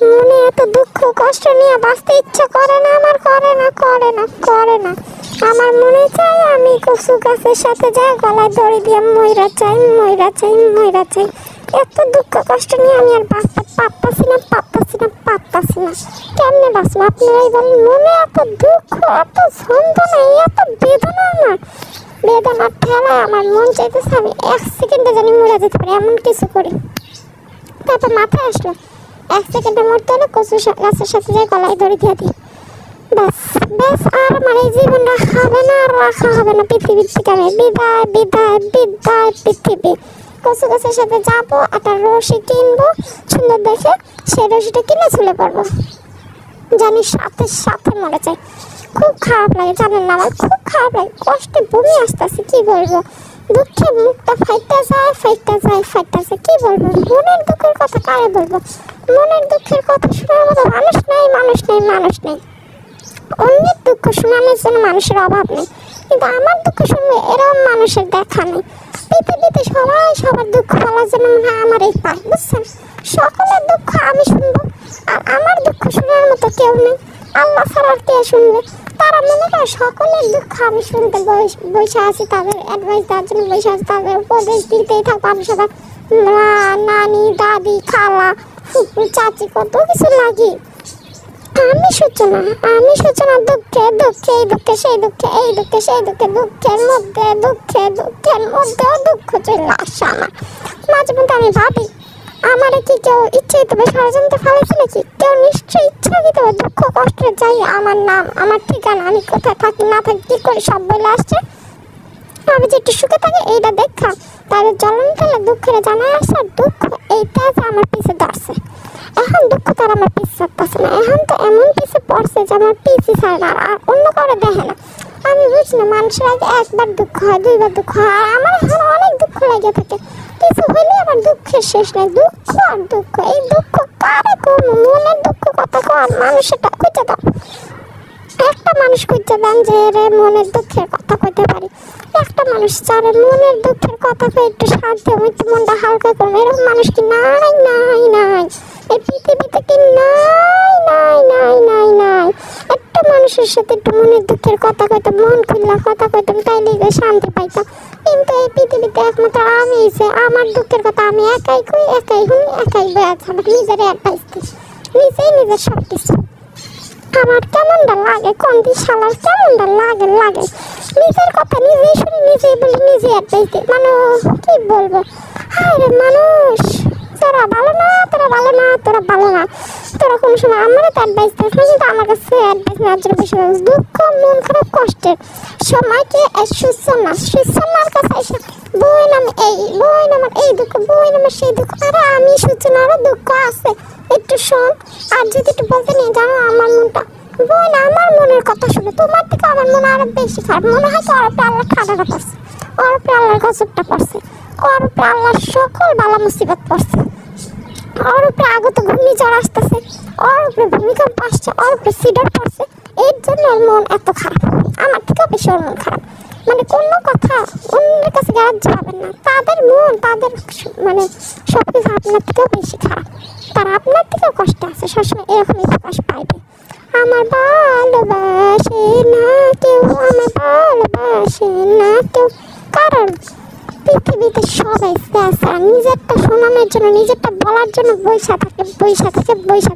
মনে এত দুঃখ কষ্ট নিয়ে বাঁচতে ইচ্ছা করে না আমার, করে না করে না করে না। আমার মনে চাই আমি কচু গাছের সাথে যাই গলায় দড়ি দিয়ে ময়রা চাই ময়রা চাই ময়রা চাই। এত দুঃখ কষ্ট নিয়ে আমি আর বাঁচতে পারতাছি না পারতাছি না পারতাছি না। কেমনে বাঁচবো আপনারাই বলেন? মনে এত দুঃখ এত যন্ত্রণা এত বেদনা, আমার বেদনার ঠেলায় আমার মন চাইতেছে আমি 1 সেকেন্ডে জানি মরে যেতে পারি, এমন কিছু করি। তারপর মাথায় আসলো 1 সেকেন্ডে মরতে হলে কচু গাছের সাথে যাই গলায় দড়ি দিয়ে দিই। ব্যাস ব্যাস, আর আমার এই জীবনটা হবে না, আর রাখা হবে না পৃথিবীর থেকে। আমি বিদায় বিদায় বিদায় পৃথিবী। কচু গাছের সাথে যাবো, একটা রশি কিনবো সুন্দর দেখে, সেই রশিটা কিনে চলে পড়বো, জানি সাথে সাথে মরে যাই। খুব খারাপ লাগে জানেন না, আমার খুব খারাপ লাগে, কষ্টে বমি আসতেছে। কি বলবো, দুঃখে মুখটা ফাইটটা যায় ফাইটটা যায় ফাইটটা যায়। কি বলবো, মনের দুঃখের কথা কারে বলবো? মনের দুঃখের কথা শোনার মতো মানুষ নেই, মানুষ নেই, মানুষ নেই। অন্যের দুঃখ শোনানোর জন্য মানুষের অভাব নেই, কিন্তু আমার দুঃখ শুনবে এরকম মানুষের দেখা নেই। পৃথিবীতে সবাই সবার দুঃখ বলার জন্য মনে হয় আমার এই পায়, বুঝছেন? সকলের দুঃখ আমি শুনবো, আর আমার দুঃখ শোনার মতো কেউ নেই। আল্লাহ ছাড়া আর কে শুনবে? তারা মনে করে সকলের দুঃখ আমি শুনতে বসে আছি, তাদের অ্যাডভাইস দেওয়ার জন্য বসে আছি, তাদের উপদেশ দিতেই থাকবো। আমি সবার মা, নানি, দাদি, খালা, ফুপু, চাচি, কত কিছু লাগি। আমি সূচনা দুঃখে দুঃখে এই দুঃখে সেই দুঃখে এই দুঃখে সেই দুঃখে, দুঃখের মধ্যেও দুঃখ চলে আসে আমার মাঝে মধ্যে। আমি ভাবি আমারে কি কেউ ইচ্ছাকৃতভাবে ষড়যন্ত্রে ফেলেছে নাকি? কেউ নিশ্চয়ই ইচ্ছাকৃতভাবে দুঃখ কষ্টের যাই আমার নাম, আমার ঠিকানা, আমি কোথায় থাকি না থাকি কি করি সব বলে আসছে। আমি যে একটু সুখে থাকি এইটা দেখা তাদের জ্বলন ফেলে দুঃখের জানায় আসছে। দুঃখ এইটা যে আমার পিছে ধরছে, এখন দুঃখ তার আমার পিছে ছাড়তেছে না। এখন তো এমন পিছে পড়ছে যে আমার পিছে ছাড়ে না, আর অন্য করে দেখে না। আমি বুঝি না, মানুষের আগে একবার দুঃখ হয়, 2বার দুঃখ হয়, আর আমার এখন অনেক দুঃখ লেগে থাকে। কিছু হইলে আমার দুঃখের শেষ নেই, দুঃখ আর দুঃখ। এই দুঃখ কারে কোনো মনের দুঃখ কথা কোন মানুষটা খুঁজে দাও, একটা মানুষ খুঁজে দেন যে রে মনের দুঃখের কথা কইতে পারি। একটা মানুষ যারে মনের দুঃখের কথা কয়ে একটু শান্তি হবে, একটু মনটা হালকা করবে, এরকম মানুষ কি নাই? নাই নাই, এই পৃথিবীতে কি নাই নাই নাই নাই নাই। একটা মানুষের সাথে একটু মনের দুঃখের কথা কইতাম, মন খুললা কথা কইতাম, তাইলে শান্তি পাইতাম। কিন্তু এই পৃথিবীতে একমাত্র আমি, যে আমার দুঃখের কথা আমি একাই কই, একাই শুনি, একাই বয়ে আছে, আমার নিজের অ্যাডভাইস দিই, নিজেই নিজের সব কিছু। আমার কেমনটা লাগে, কোন দিন শালার কেমনটা লাগে লাগে, নিজের কথা নিজেই শুনি, নিজেই বলি, নিজেই অ্যাডভাইস দিই। কি বলবো, হায় রে মানুষ, তোরা ভালো না, তোরা ভালো না, তোরা ভালো না, তোরা কোনো সময় আমারও তো অ্যাডভাইস দিস না, কিন্তু আমার কাছে অ্যাডভাইস নেওয়ার জন্য বসে দুঃখ মন খারাপ কষ্টের সময়কে সূচনার কাছে এসে বই নাম আমার এই দুঃখ, বই নামের সেই দুঃখ। আরে আমি সূচনারও দুঃখ আছে, একটু শোন। আর যদি একটু বলতে নিয়ে জানো আমার মনটা, বই না আমার মনের কথা শুনে তোমার থেকে আমার মনে আরো বেশি খারাপ মনে হয়। তো ওর উপরে আল্লাহ ঠাডাটা পড়ছে, ওর উপরে আল্লাহর গজবটা পড়ছে, ওর উপরে আল্লাহর সকল বালা মুসিবত পড়ছে, ওর উপরে আগত ঘূর্ণিঝড় আসতেছে, ওর উপরে ভূমিকম্প আসছে, ওর উপরে সিডার পড়ছে। এর জন্য ওর মন এত খারাপ, আমার থেকে বেশি ওর মন খারাপ। মানে কোনো কথা অন্যের কাছে গ্রাহ্য পাবেন না, তাদের মন তাদের মানে সব কিছু আপনার থেকেও বেশি খারাপ, তারা আপনার থেকেও কষ্ট আছে, সবসময় এরকমই প্রকাশ পাইবে। আমার ভালোবাসে না কেউ, আমার ভালোবাসে না কেউ, কারণ পৃথিবীতে সবাই নিজেরটা শোনানোর জন্য, নিজেরটা বলার জন্য বৈশা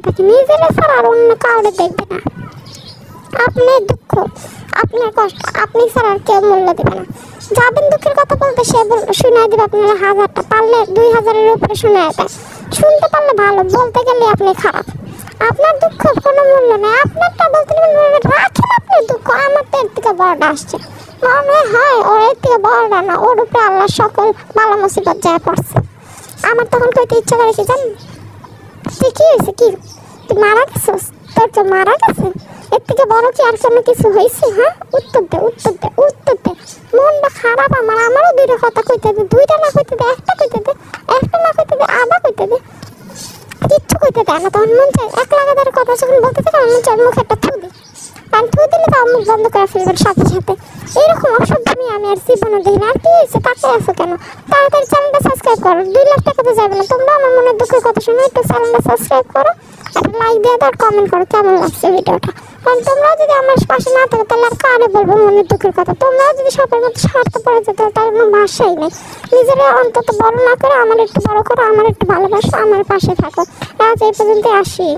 থাকে, নিজেরা ছাড়া আর অন্য কাউরে দেখবে না। আপনার দুঃখ, আপনার কষ্ট আপনি ছাড়া আর কেউ মূল্য দেবে না। যাবেন দুঃখের কথা বলতে, সে শোনায় দেবে আপনারা 1000টা, পারলে 2000-এর উপরে শোনায় দেয়। শুনতে পারলে ভালো, বলতে গেলে আপনি খারাপ। আপনার দুঃখ কোনো মূল্য নেই, আপনারটা বলতে রাখেন আপনার দুঃখ। আমার তো এর থেকে বড়টা আসছে, মনে হয় ওর এর থেকে বড়টা না, ওর উপরে আল্লাহ সকল বালা মুসিবত যায় পড়ছে। আমার তখন কইতে ইচ্ছা করে কি জান, তুই কি হয়েছে, কি তুই মারা গেছিস, তোর তো মারা গেছে, এর থেকে বড় কি আর কোনো কিছু হয়েছে? হ্যাঁ, উত্তর দে উত্তর দে উত্তর দে। মনটা খারাপ আমার, আমারও 2টা কথা কইতে দে, 2টা না কইতে দে, 1টা কইতে দে, 1টা না কইতে দে, আধা কইতে দে, কিচ্ছু কইতে দেয় না। তখন মন চায় এক লাগাতার কথা যখন বলতে থাকে, মন চায় মুখে একটা থু দিই, কারণ থু দিলে তো মুখ বন্ধ করে ফেলবেন সাথে সাথে। এরকম অসভ্য আমি আর জীবনে দেখি না। আর কি হয়েছে, তাকে আছো কেন? তাড়াতাড়ি চ্যানেলটা সাবস্ক্রাইব করো, 2 লাখ টাকা তো যাবে না। তোমরা আমার মনের দুঃখের কথা শুনে একটু চ্যানেলটা সাবস্ক্রাইব করো, একটা লাইক দিয়ে দাও, কমেন্ট করো কেমন লাগছে ভিডিওটা। কারণ তোমরাও যদি আমার পাশে না থাকো তাহলে আর কারে বলবো মনের দুঃখের কথা। তোমরাও যদি সবার মতো স্বার্থ পড়ে যেত তাহলে কোনো ভাষাই নেই। নিজেরা অন্তত বড় না করে আমার একটু বড় করো, আমার একটু ভালোবাসো, আমার পাশে থাকো। আজ এই পর্যন্ত আসি।